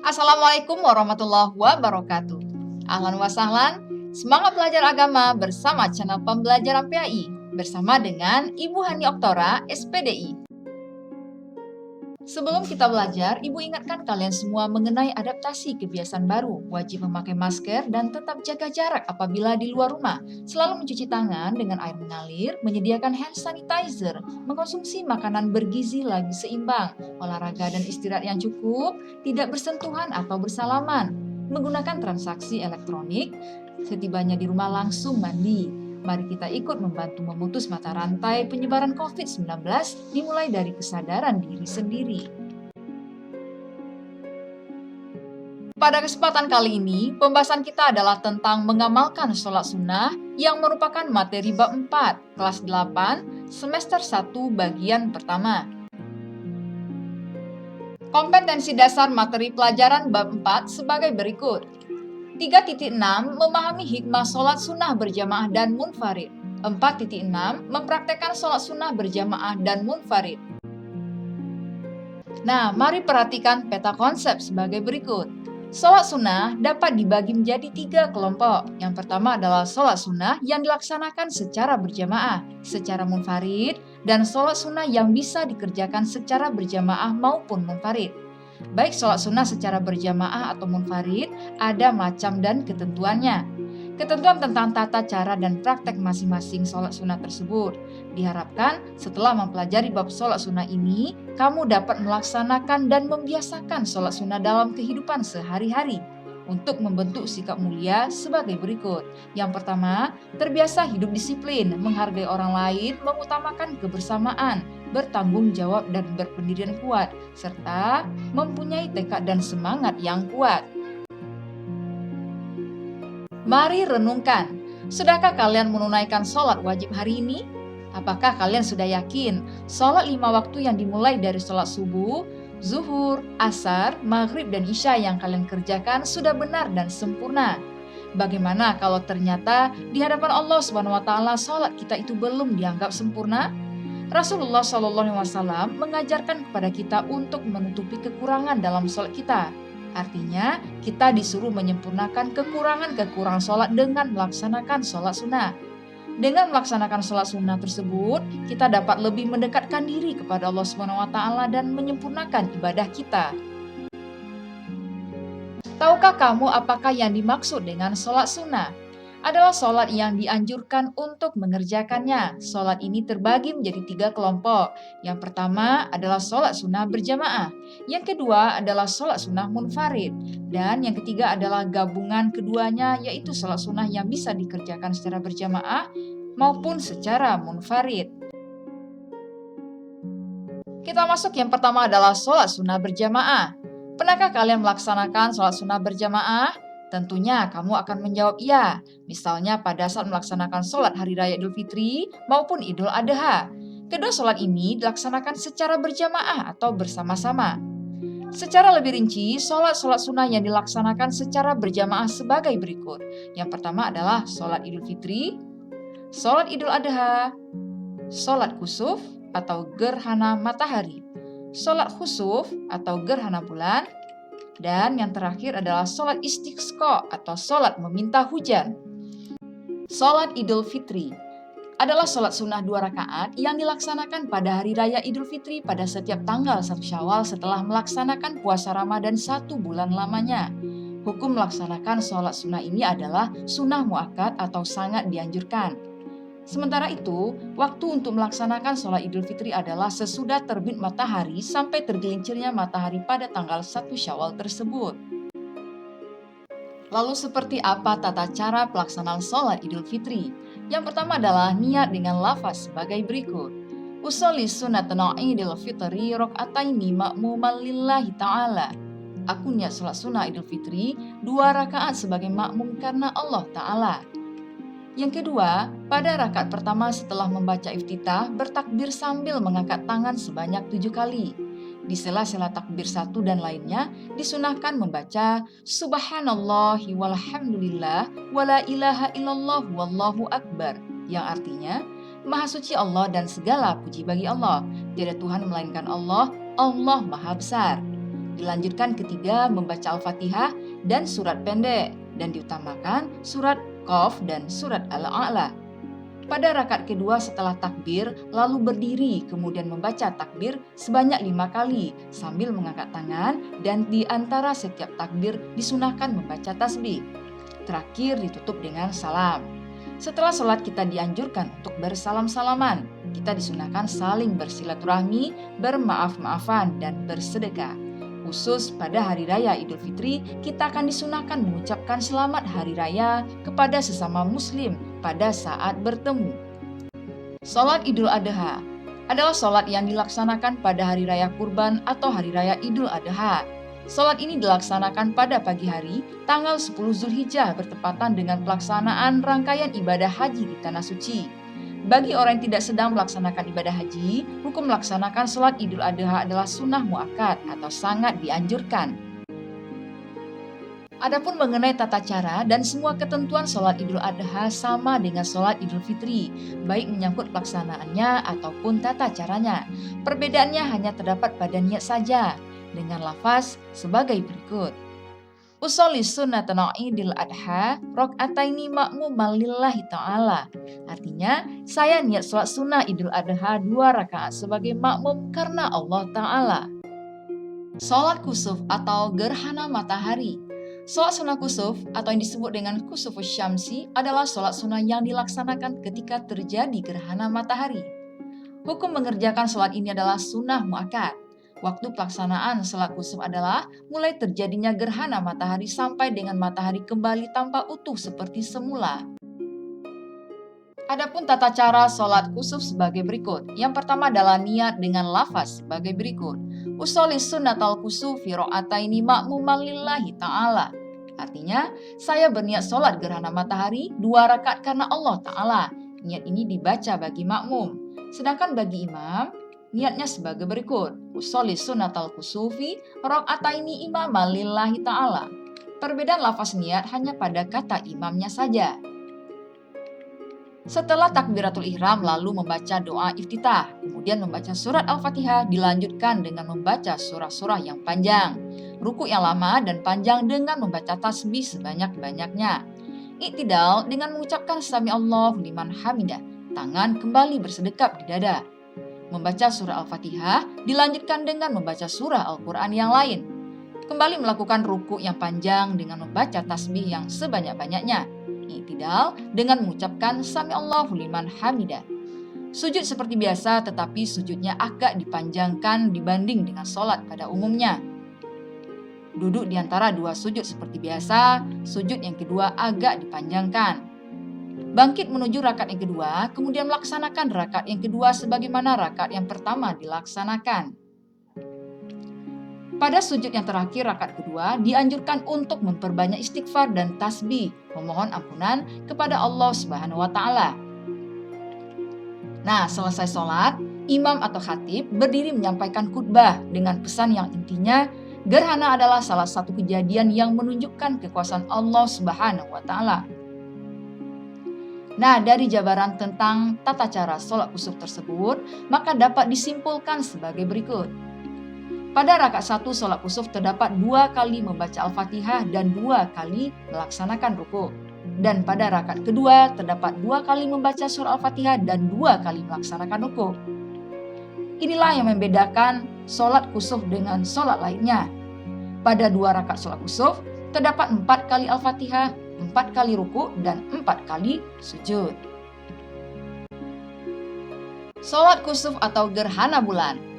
Assalamualaikum warahmatullahi wabarakatuh. Ahlan wa sahlan, semangat belajar agama bersama channel Pembelajaran PAI bersama dengan Ibu Hani Oktora, SPDI. Sebelum kita belajar, Ibu ingatkan kalian semua mengenai adaptasi kebiasaan baru, wajib memakai masker dan tetap jaga jarak apabila di luar rumah, selalu mencuci tangan dengan air mengalir, menyediakan hand sanitizer, mengkonsumsi makanan bergizi lagi seimbang, olahraga dan istirahat yang cukup, tidak bersentuhan atau bersalaman, menggunakan transaksi elektronik, setibanya di rumah langsung mandi. Mari kita ikut membantu memutus mata rantai penyebaran COVID-19 dimulai dari kesadaran diri sendiri. Pada kesempatan kali ini, pembahasan kita adalah tentang mengamalkan sholat sunnah yang merupakan materi bab 4, kelas 8, semester 1, bagian pertama. Kompetensi dasar materi pelajaran bab 4 sebagai berikut. 3.6 memahami hikmah sholat sunnah berjamaah dan munfarid. 4.6 mempraktekkan sholat sunnah berjamaah dan munfarid. Nah, mari perhatikan peta konsep sebagai berikut. Sholat sunnah dapat dibagi menjadi 3 kelompok. Yang pertama adalah sholat sunnah yang dilaksanakan secara berjamaah, secara munfarid, dan sholat sunnah yang bisa dikerjakan secara berjamaah maupun munfarid. Baik sholat sunnah secara berjamaah atau munfarid, ada macam dan ketentuannya. Ketentuan tentang tata cara dan praktek masing-masing sholat sunnah tersebut. Diharapkan setelah mempelajari bab sholat sunnah ini, kamu dapat melaksanakan dan membiasakan sholat sunnah dalam kehidupan sehari-hari untuk membentuk sikap mulia sebagai berikut. Yang pertama, terbiasa hidup disiplin, menghargai orang lain, mengutamakan kebersamaan, bertanggung jawab dan berpendirian kuat, serta mempunyai tekad dan semangat yang kuat. Mari renungkan, sudahkah kalian menunaikan sholat wajib hari ini? Apakah kalian sudah yakin sholat 5 waktu yang dimulai dari sholat subuh, zuhur, asar, maghrib, dan isya yang kalian kerjakan sudah benar dan sempurna? Bagaimana kalau ternyata di hadapan Allah SWT sholat kita itu belum dianggap sempurna? Rasulullah SAW mengajarkan kepada kita untuk menutupi kekurangan dalam sholat kita. Artinya, kita disuruh menyempurnakan kekurangan-kekurangan sholat dengan melaksanakan sholat sunnah. Dengan melaksanakan sholat sunnah tersebut, kita dapat lebih mendekatkan diri kepada Allah SWT dan menyempurnakan ibadah kita. Tahukah kamu apakah yang dimaksud dengan sholat sunnah? Adalah sholat yang dianjurkan untuk mengerjakannya. Sholat ini terbagi menjadi 3 kelompok. Yang pertama adalah sholat sunnah berjamaah. Yang kedua adalah sholat sunnah munfarid. Dan yang ketiga adalah gabungan keduanya, yaitu sholat sunnah yang bisa dikerjakan secara berjamaah maupun secara munfarid. Kita masuk yang pertama adalah sholat sunnah berjamaah. Pernahkah kalian melaksanakan sholat sunnah berjamaah? Tentunya kamu akan menjawab iya, misalnya pada saat melaksanakan sholat Hari Raya Idul Fitri maupun Idul Adha. Kedua sholat ini dilaksanakan secara berjamaah atau bersama-sama. Secara lebih rinci, sholat-sholat sunnah yang dilaksanakan secara berjamaah sebagai berikut. Yang pertama adalah sholat Idul Fitri, sholat Idul Adha, sholat khusuf atau gerhana matahari, sholat khusuf atau gerhana bulan, dan yang terakhir adalah sholat istisqa atau sholat meminta hujan. Sholat Idul Fitri adalah sholat sunnah 2 rakaat yang dilaksanakan pada Hari Raya Idul Fitri pada setiap tanggal 1 Syawal setelah melaksanakan puasa Ramadan 1 bulan lamanya. Hukum melaksanakan sholat sunnah ini adalah sunnah muakkad atau sangat dianjurkan. Sementara itu, waktu untuk melaksanakan sholat Idul Fitri adalah sesudah terbit matahari sampai tergelincirnya matahari pada tanggal 1 Syawal tersebut. Lalu seperti apa tata cara pelaksanaan sholat Idul Fitri? Yang pertama adalah niat dengan lafaz sebagai berikut. Usolli sunnatan Idul Fitri rok'ataini ma'muman lillahi ta'ala. Aku niat sholat sunnah Idul Fitri 2 rakaat sebagai makmum karena Allah Ta'ala. Yang kedua, pada rakaat pertama setelah membaca iftitah, bertakbir sambil mengangkat tangan sebanyak 7 kali. Di sela-sela takbir 1 dan lainnya, disunahkan membaca Subhanallahi walhamdulillah wala ilaha illallah wallahu akbar, yang artinya, Maha suci Allah dan segala puji bagi Allah. Tiada Tuhan melainkan Allah, Allah Maha Besar. Dilanjutkan ketiga membaca Al-Fatihah dan surat pendek, dan diutamakan surat Qaf dan surat Al-A'la. Pada rakaat kedua setelah takbir, lalu berdiri kemudian membaca takbir sebanyak 5 kali sambil mengangkat tangan, dan di antara setiap takbir disunahkan membaca tasbih. Terakhir ditutup dengan salam. Setelah sholat kita dianjurkan untuk bersalam-salaman. Kita disunahkan saling bersilaturahmi, bermaaf-maafan, dan bersedekah. Khusus pada Hari Raya Idul Fitri, kita akan disunahkan mengucapkan selamat Hari Raya kepada sesama Muslim pada saat bertemu. Sholat Idul Adha adalah sholat yang dilaksanakan pada Hari Raya Kurban atau Hari Raya Idul Adha. Sholat ini dilaksanakan pada pagi hari, tanggal 10 Zulhijjah bertepatan dengan pelaksanaan rangkaian ibadah haji di Tanah Suci. Bagi orang yang tidak sedang melaksanakan ibadah haji, hukum melaksanakan sholat Idul Adha adalah sunnah muakkad atau sangat dianjurkan. Adapun mengenai tata cara dan semua ketentuan sholat Idul Adha sama dengan sholat Idul Fitri, baik menyangkut pelaksanaannya ataupun tata caranya. Perbedaannya hanya terdapat pada niat saja, dengan lafaz sebagai berikut. Usolli sunnatan Idul Adha rok'ataini ma'muman lillahi ta'ala. Artinya, saya niat sholat sunnah Idul Adha 2 rakaat sebagai makmum karena Allah Ta'ala. Sholat kusuf atau gerhana matahari. Sholat sunnah kusuf atau yang disebut dengan kusufus syamsi adalah sholat sunnah yang dilaksanakan ketika terjadi gerhana matahari. Hukum mengerjakan sholat ini adalah sunnah muakkad. Waktu pelaksanaan sholat kusuf adalah mulai terjadinya gerhana matahari sampai dengan matahari kembali tampak utuh seperti semula. Adapun tata cara sholat kusuf sebagai berikut. Yang pertama adalah niat dengan lafaz sebagai berikut. Usolli sunnatal kusufi ro'ataini ma'muman lillahi ta'ala. Artinya, saya berniat sholat gerhana matahari 2 rakaat karena Allah Ta'ala. Niat ini dibaca bagi makmum. Sedangkan bagi imam, niatnya sebagai berikut. Usolli sunnatal kusufi ro'ataini imaman lillahi ta'ala. Perbedaan lafaz niat hanya pada kata imamnya saja. Setelah takbiratul ihram lalu membaca doa iftitah, kemudian membaca surat Al-Fatihah, dilanjutkan dengan membaca surah-surah yang panjang, ruku yang lama dan panjang dengan membaca tasbih sebanyak-banyaknya. Iktidal dengan mengucapkan sami Allahu liman hamidah, tangan kembali bersedekap di dada. Membaca surah Al-Fatihah dilanjutkan dengan membaca surah Al-Quran yang lain. Kembali melakukan ruku yang panjang dengan membaca tasbih yang sebanyak-banyaknya. Iktidal dengan mengucapkan sami Allahu liman hamidah. Sujud seperti biasa tetapi sujudnya agak dipanjangkan dibanding dengan sholat pada umumnya. Duduk di antara 2 sujud seperti biasa, sujud yang kedua agak dipanjangkan. Bangkit menuju rakaat yang kedua, kemudian melaksanakan rakaat yang kedua sebagaimana rakaat yang pertama dilaksanakan. Pada sujud yang terakhir rakaat kedua, dianjurkan untuk memperbanyak istighfar dan tasbih, memohon ampunan kepada Allah Subhanahu wa Ta'ala. Nah, selesai sholat, imam atau khatib berdiri menyampaikan khutbah dengan pesan yang intinya, gerhana adalah salah satu kejadian yang menunjukkan kekuasaan Allah Subhanahu wa Ta'ala. Nah, dari jabaran tentang tata cara sholat kusuf tersebut, maka dapat disimpulkan sebagai berikut. Pada rakaat 1 sholat kusuf terdapat 2 kali membaca Al-Fatihah dan 2 kali melaksanakan ruku. Dan pada rakaat kedua terdapat 2 kali membaca surah Al-Fatihah dan 2 kali melaksanakan ruku. Inilah yang membedakan sholat kusuf dengan sholat lainnya. Pada 2 rakaat sholat kusuf terdapat 4 kali Al-Fatihah, 4 kali ruku, dan 4 kali sujud. Sholat kusuf atau gerhana bulan.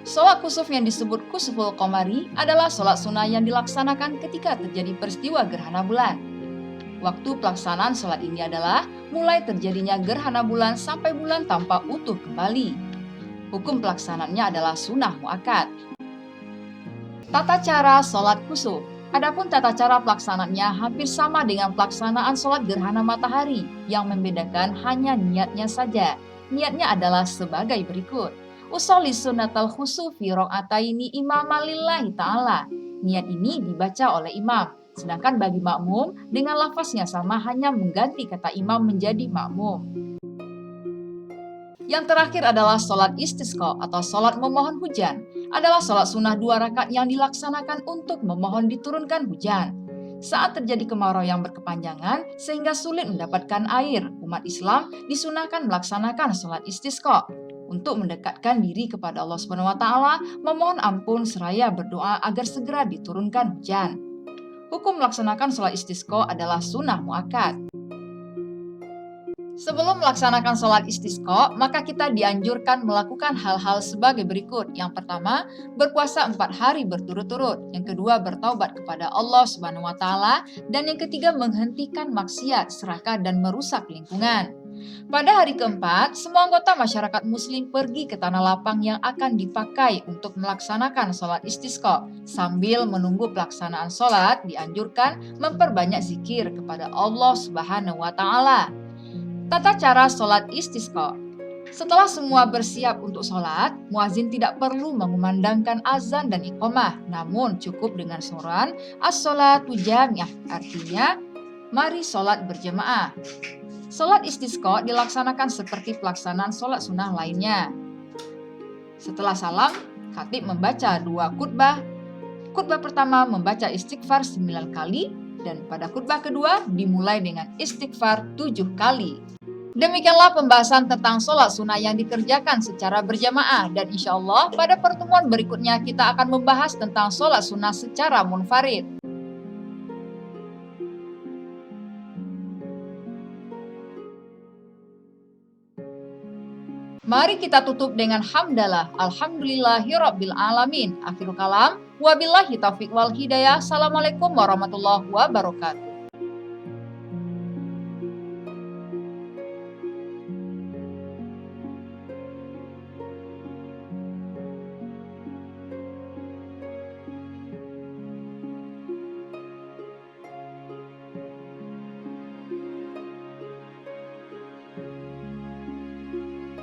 Sholat kusuf yang disebut kusuful qamari adalah sholat sunnah yang dilaksanakan ketika terjadi peristiwa gerhana bulan. Waktu pelaksanaan sholat ini adalah mulai terjadinya gerhana bulan sampai bulan tampak utuh kembali. Hukum pelaksanaannya adalah sunnah muakkad. Tata cara sholat kusuf. Adapun tata cara pelaksanaannya hampir sama dengan pelaksanaan sholat gerhana matahari, yang membedakan hanya niatnya saja. Niatnya adalah sebagai berikut. Usolli sunnatal khusufi ro'ataini imaman lillahi ta'ala. Niat ini dibaca oleh imam, sedangkan bagi makmum dengan lafaznya sama, hanya mengganti kata imam menjadi makmum. Yang terakhir adalah sholat istisqa atau sholat memohon hujan. adalah sholat sunnah 2 rakaat yang dilaksanakan untuk memohon diturunkan hujan. Saat terjadi kemarau yang berkepanjangan sehingga sulit mendapatkan air, umat Islam disunahkan melaksanakan sholat istisqa untuk mendekatkan diri kepada Allah Subhanahu wa taala, memohon ampun seraya berdoa agar segera diturunkan hujan. Hukum melaksanakan sholat istisqa adalah sunnah muakkad. Sebelum melaksanakan sholat istisqa, maka kita dianjurkan melakukan hal-hal sebagai berikut. Yang pertama, berpuasa 4 hari berturut-turut. Yang kedua, bertaubat kepada Allah Subhanahu wa taala. Dan yang ketiga, menghentikan maksiat, serakah, dan merusak lingkungan. Pada hari keempat, semua anggota masyarakat muslim pergi ke tanah lapang yang akan dipakai untuk melaksanakan sholat istisqa. Sambil menunggu pelaksanaan sholat, dianjurkan memperbanyak zikir kepada Allah Subhanahu wa taala. Tata cara sholat istisqa. Setelah semua bersiap untuk sholat, muazin tidak perlu mengumandangkan azan dan iqamah, namun cukup dengan seruan as-sholatu jami'ah, artinya mari sholat berjamaah. Sholat istisqa dilaksanakan seperti pelaksanaan sholat sunnah lainnya. Setelah salam, khatib membaca 2 khutbah. Khutbah pertama membaca istighfar 9 kali, dan pada khutbah kedua dimulai dengan istighfar 7 kali. Demikianlah pembahasan tentang sholat sunnah yang dikerjakan secara berjamaah, dan insya Allah pada pertemuan berikutnya kita akan membahas tentang sholat sunnah secara munfarid. Mari kita tutup dengan hamdalah. Alhamdulillahirabbil alamin. Akhirul kalam. Wabillahi taufiq wal hidayah. Assalamualaikum warahmatullahi wabarakatuh.